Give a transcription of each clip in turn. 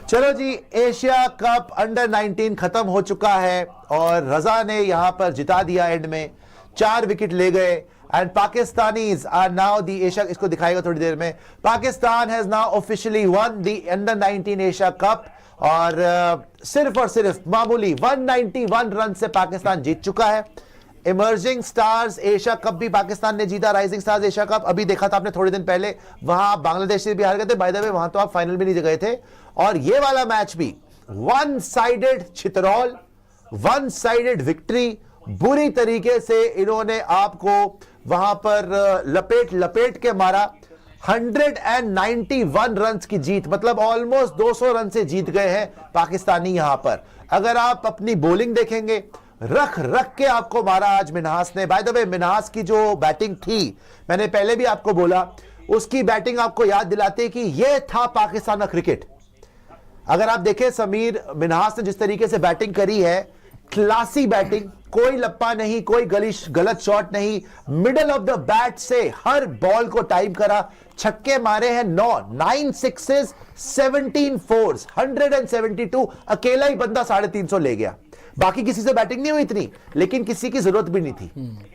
चलो जी, Asia cup under 19 खत्म हो चुका है और रजा ने यहां पर जिता दिया। एंड में 4 विकेट ले गए and Pakistanis are now the Asia, इसको दिखाएगा थोड़ी देर में। Pakistan has now officially won the under 19 Asia cup और सिर्फ और सिर्फ मामूली 191 रन से पाकिस्तान जीत चुका है। इमर्जिंग स्टार्स एशिया कप भी पाकिस्तान ने जीता। राइजिंग स्टार्स एशिया कप अभी देखा था आपने थोड़े दिन पहले, वहां बांग्लादेश से भी हार गए थे। बाय द वे वहां तो आप फाइनल भी नहीं गए थे। और ये वाला मैच भी वन साइडेड छितरौल, वन साइडेड विक्ट्री। बुरी तरीके से इन्होंने आपको वहां पर लपेट लपेट के मारा। 191 रन की जीत, मतलब ऑलमोस्ट 200 रन से जीत गए हैं पाकिस्तानी। यहां पर अगर आप अपनी बॉलिंग देखेंगे, रख रख के आपको मारा आज मिन्हास ने। बाय द वे मिन्हास की जो बैटिंग थी, मैंने पहले भी आपको बोला, उसकी बैटिंग आपको याद दिलाते कि यह था पाकिस्तान का क्रिकेट। अगर आप देखें समीर मिन्हास ने जिस तरीके से बैटिंग करी है, क्लासी बैटिंग, कोई लप्पा नहीं, कोई गलत शॉट नहीं, मिडल ऑफ द बैट से हर बॉल को टाइम करा। छक्के मारे हैं 9 सिक्सेस 17 फोर्स, 172। अकेला ही बंदा 350 ले गया। बाकी किसी से बैटिंग नहीं हुई इतनी, लेकिन किसी की जरूरत भी नहीं थी।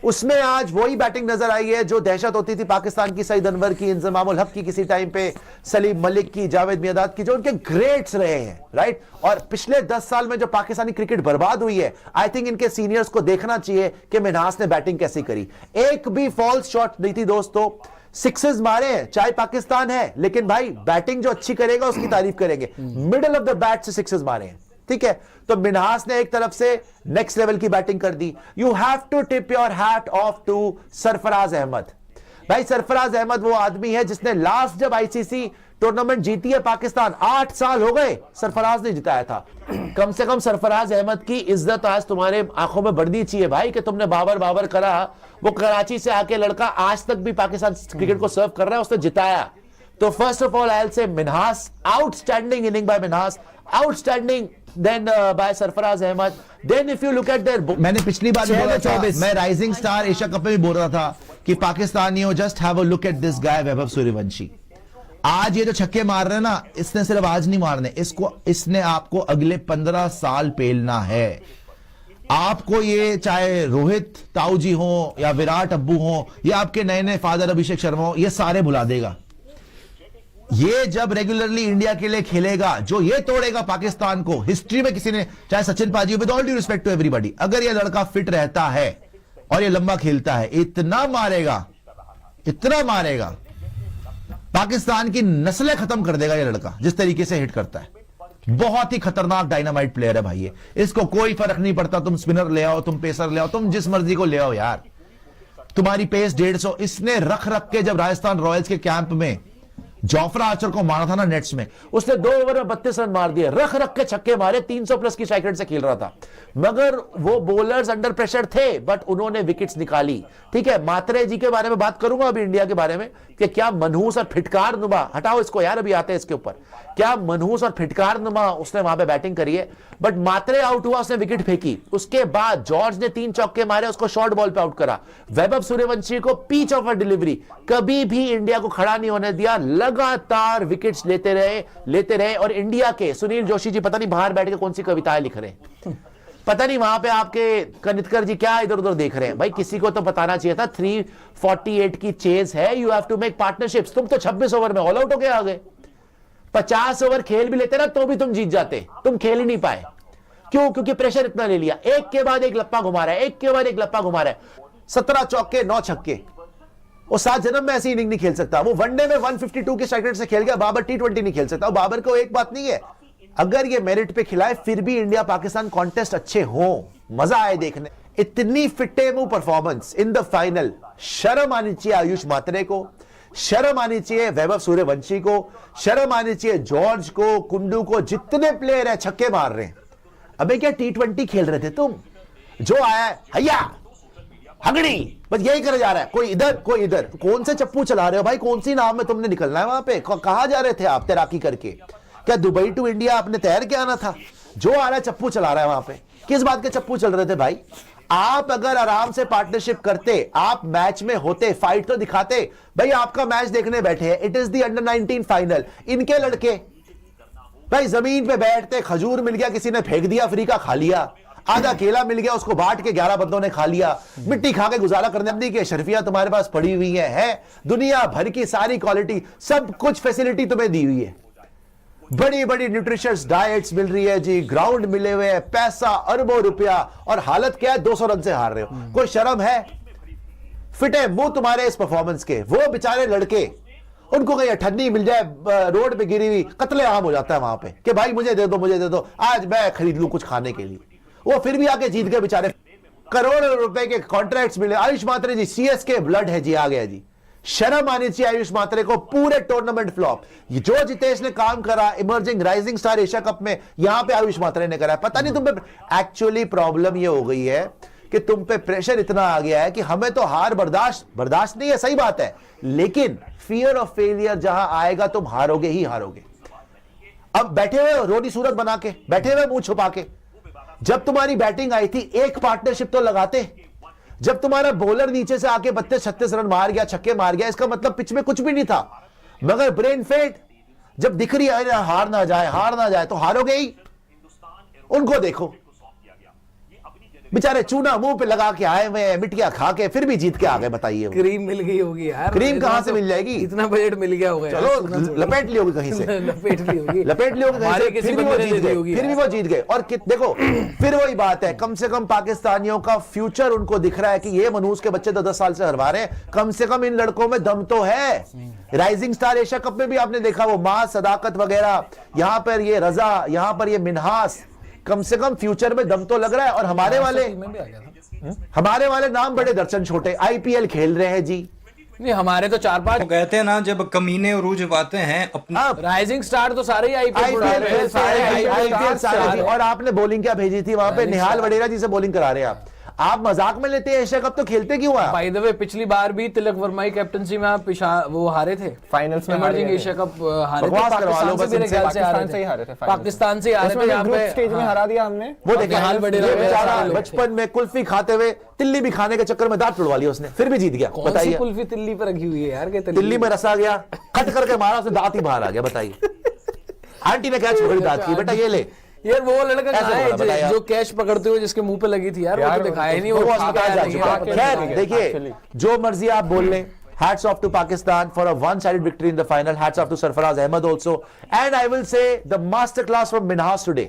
उसमें आज वही बैटिंग नजर आई है जो दहशत होती थी पाकिस्तान की, सईद अनवर की, इंजमामुल हक की किसी टाइम पे, सलीम मलिक की, जावेद मियादाद की, जो उनके ग्रेट्स रहे हैं, राइट। और पिछले 10 साल में जो पाकिस्तानी क्रिकेट बर्बाद हुई है, आई थिंक इनके सीनियर्स को देखना चाहिए कि मिन्हास ने बैटिंग कैसी करी। एक भी फॉल्स शॉट नहीं थी दोस्तों, सिक्सेस मारे हैं, चाहे पाकिस्तान है, लेकिन भाई बैटिंग जो अच्छी करेगा उसकी तारीफ करेंगे। मिडल ऑफ द बैट से सिक्सेस मारे हैं, ठीक है। तो मिन्हास ने एक तरफ से नेक्स्ट लेवल की बैटिंग कर दी। You have to tip your hat off to Sarfaraz Ahmed. भाई सरफराज अहमद वो आदमी है जिसने लास्ट जब आईसीसी टूर्नामेंट जीती है पाकिस्तान, 8 साल हो गए, सरफराज ने जिताया था। कम से कम सरफराज अहमद की इज्जत आज तुम्हारे आंखों में बढ़नी चाहिए भाई, कि तुमने बाबर बाबर करा। वो कराची से आके लड़का आज तक भी पाकिस्तान क्रिकेट को सर्व कर रहा है, उसने जिताया। तो first of all I will say Minhas, outstanding inning by Minhas, outstanding then by Sarfaraz Ahmed. Then if you look at there, मैंने पिछली बार बोला था, मैं राइजिंग स्टार एशिया कप में भी बोल रहा था कि पाकिस्तानियों just have a look at this guy Vaibhav Suryavanshi. आज ये जो छक्के मार रहे हैं ना, इसने सिर्फ आज नहीं मारने, इसने आपको अगले 15 साल पेलना है। आपको ये चाहे रोहित ताऊ जी हो या विराट अब्बू हो या आपके नए नए फादर अभिषेक शर्मा हो, ये सारे भुला देगा। ये जब रेगुलरली इंडिया के लिए खेलेगा, जो ये तोड़ेगा पाकिस्तान को, हिस्ट्री में किसी ने, चाहे Sachin paaji, with all due respect to everybody, अगर ये लड़का फिट रहता है और ये लंबा खेलता है, इतना मारेगा, इतना मारेगा, पाकिस्तान की नस्लें खत्म कर देगा ये लड़का, जिस तरीके से हिट करता है। बहुत ही खतरनाक डायनामाइट प्लेयर है भाई ये। इसको कोई फर्क नहीं पड़ता, तुम स्पिनर ले आओ, तुम पेसर ले आओ, तुम जिस मर्जी को ले आओ यार, तुम्हारी पेस 150। इसने रख रख के जब राजस्थान रॉयल्स के कैंप में जोफ्रा आर्चर को मारा था ना नेट्स में, उसने 2 ओवर में 32 रन मार दिए, रख रख के छक्के मारे, 300 प्लस की स्ट्राइक रेट से खेल रहा था। मगर वो बॉलर्स अंडर प्रेशर थे, बट उन्होंने विकेट्स निकाली, ठीक है। मात्रे जी के बारे में बात करूंगा अभी इंडिया के बारे में, कि क्या मनहूस और फिटकार नुमा, हटाओ इसको यार, अभी आते हैं इसके ऊपर, क्या मनहूस और फिटकार नुमा उसने वहां पे बैटिंग करी है। बट मात्रे आउट हुआ, उसने विकेट फेंकी, उसके बाद जॉर्ज ने 3 चौके मारे, उसको शॉर्ट बॉल पे आउट करा। वैभव सूर्यवंशी को पिच ऑफ अ डिलीवरी, कभी भी इंडिया को खड़ा नहीं होने दिया, लगातार विकेट्स लेते रहे। और इंडिया के सुनील जोशी जी पता नहीं बाहर बैठ के कौन सी कविताएं लिख रहे हैं, पता नहीं वहां पे आपके कनितकर जी क्या इधर उधर देख रहे हैं। भाई किसी को तो बताना चाहिए था, 348 की चेज है, you have to make partnerships. तुम तो 26 ओवर में ऑल आउट होके आ गए। 50 ओवर खेल भी लेते ना तो भी तुम जीत जाते, तुम खेल ही नहीं पाए। क्यों? क्योंकि प्रेशर इतना ले लिया, एक के बाद एक लप्पा घुमा रहा है, एक के बाद एक लप्पा घुमा रहा है। 17 चौके 9 छक्के, वो 7 जन्म में ऐसी इनिंग नहीं खेल सकता। वो वनडे में 152 के स्ट्राइक रेट से खेल गया, बाबर T20 नहीं खेल सकता। बाबर को एक बात नहीं है, अगर ये मेरिट पे खिलाए फिर भी इंडिया पाकिस्तान कॉन्टेस्ट अच्छे हो, मजा आए देखने। इतनी फिटेमू परफॉर्मेंस इन द फाइनल, शर्म आनी चाहिए आयुष मात्रे को, शर्म आनी चाहिए वैभव सूर्यवंशी को, शर्म आनी चाहिए जॉर्ज को, कुंडू को, जितने प्लेयर है छक्के मार रहे हैं। अबे क्या T20 खेल रहे थे तुम? जो आया है हैया हगड़ी, बस यही करे जा रहा है, कोई इधर कोई इधर। कौन से चप्पू चला रहे हो भाई? कौन सी नाव में तुमने निकलना है? वहां पे कहां जा रहे थे आप तैराकी करके? क्या दुबई टू इंडिया आपने तैर के आना था? जो आ रहा है चप्पू चला रहा है वहां पे। किस बात के चप्पू चल रहे थे भाई? आप अगर आराम से पार्टनरशिप करते, आप मैच में होते, फाइट तो दिखाते। भाई आपका मैच देखने बैठे हैं, it is the under 19 final. इनके लड़के भाई जमीन पे बैठते, खजूर मिल गया किसी ने फेंक दिया, फ्री का खा लिया, आधा केला मिल गया उसको बांट के 11 बंदों ने खा लिया, मिट्टी खा के गुजारा करने की शर्फियां तुम्हारे पास पड़ी हुई है दुनिया भर की सारी क्वालिटी, सब कुछ फैसिलिटी तुम्हें दी हुई है, बड़ी बड़ी न्यूट्रिशियस डाइट्स मिल रही है जी, ग्राउंड मिले हुए हैं, पैसा अरबों रुपया, और हालत क्या है, 200 रन से हार रहे हो। कोई शर्म है? फिटे मुंह तुम्हारे इस परफॉर्मेंस के। वो बेचारे लड़के, उनको कहीं अठन्नी मिल जाए रोड पे गिरी हुई, कत्ले आम हो जाता है वहां पे कि भाई मुझे दे दो, मुझे दे दो, आज मैं खरीद लूं कुछ खाने के लिए। वो फिर भी आके जीत गए बेचारे, करोड़ों रुपए के कॉन्ट्रैक्ट्स मिले। आयुष मात्रे जी सीएसके ब्लड है जी, आ गया जी, शर्म आनी चाहिए आयुष मात्रे को। पूरे टूर्नामेंट फ्लॉप, जो जितेश ने काम करा emerging rising star Asia cup में, यहां पे आयुष मात्रे ने करा। पता नहीं तुम पे एक्चुअली प्रॉब्लम ये हो गई है कि तुम पे प्रेशर इतना आ गया है कि हमें तो हार बर्दाश्त नहीं है, सही बात है, लेकिन फियर ऑफ फेलियर जहां आएगा तुम हारोगे ही हारोगे। अब बैठे हुए रोनी सूरत बना के बैठे हुए, मुंह छुपा के, जब तुम्हारी बैटिंग आई थी एक पार्टनरशिप तो लगाते। जब तुम्हारा बॉलर नीचे से आके 32-36 रन मार गया, छक्के मार गया, इसका मतलब पिच में कुछ भी नहीं था, मगर ब्रेन फेट जब दिख रही है हार ना जाए तो हारोगे ही। उनको देखो, बेचारे चूना मुंह पे लगा के आए हुए हैं, मिटिया खा के, फिर भी जीत के आ गए। बताइए क्रीम मिल गई होगी यार, क्रीम कहां से मिल जाएगी? इतना बजट मिल गया होगा, चलो लपेट ली होगी कहीं से लपेट ली होगी कहीं से, फिर भी वो जीत गए। और देखो फिर वही बात है, कम से कम पाकिस्तानियों का फ्यूचर उनको दिख रहा है कि ये मनूस के बच्चे 10 साल से हरवा रहे हैं, कम से कम इन लड़कों में दम तो है। राइजिंग स्टार एशिया कप में भी आपने देखा वो मां सदाकत वगैरह, यहां पर ये रजा, यहां पर ये मिनहास, कम से कम फ्यूचर में दम तो लग रहा है। और हमारे वाले नाम बड़े दर्शन छोटे, आईपीएल खेल रहे हैं जी। नहीं, हमारे तो 4-5 कहते हैं ना, जब कमीने उरूज पाते हैं अपना। राइजिंग स्टार तो सारे ही आईपीएल सारे। और आपने बॉलिंग क्या भेजी थी वहां पे? निहाल वडेरा जी से बॉलिंग करा रहे हैं आप मजाक में लेते हैं एशिया कप, तो खेलते क्यों हैं? बाय द वे पिछली बार भी तिलक वर्मा की कैप्टनसी में आप वो हारे थे फाइनल्स में, इमर्जिंग एशिया कप हारे थे, पाकिस्तान से हारे थे, यहां पे स्टेज में हरा दिया हमने। वो देखिए बेचारा बचपन में कुल्फी खाते हुए तिल्ली भी खाने के चक्कर में दांत तोड़वा लिया उसने, फिर भी जीत गया। बताइए कुल्फी तिल्ली पर रखी हुई है यार, कि तिल्ली में रसा गया, कट करके मारा, उससे दांत ही बाहर आ गया। बताइए आंटी ने क्या छोड़ी दांत की, बेटा ये ले यार। वो लड़का कहाँ है जो कैश पकड़ते हुए जिसके मुंह पे लगी थी यार, वो तो दिखाया ही नहीं। वो खैर देखिए, जो मर्जी आप बोल लें, hats off to Pakistan for a one-sided victory in the final. Hats off to Sarfaraz Ahmed also, and I will say the masterclass from Minhas today.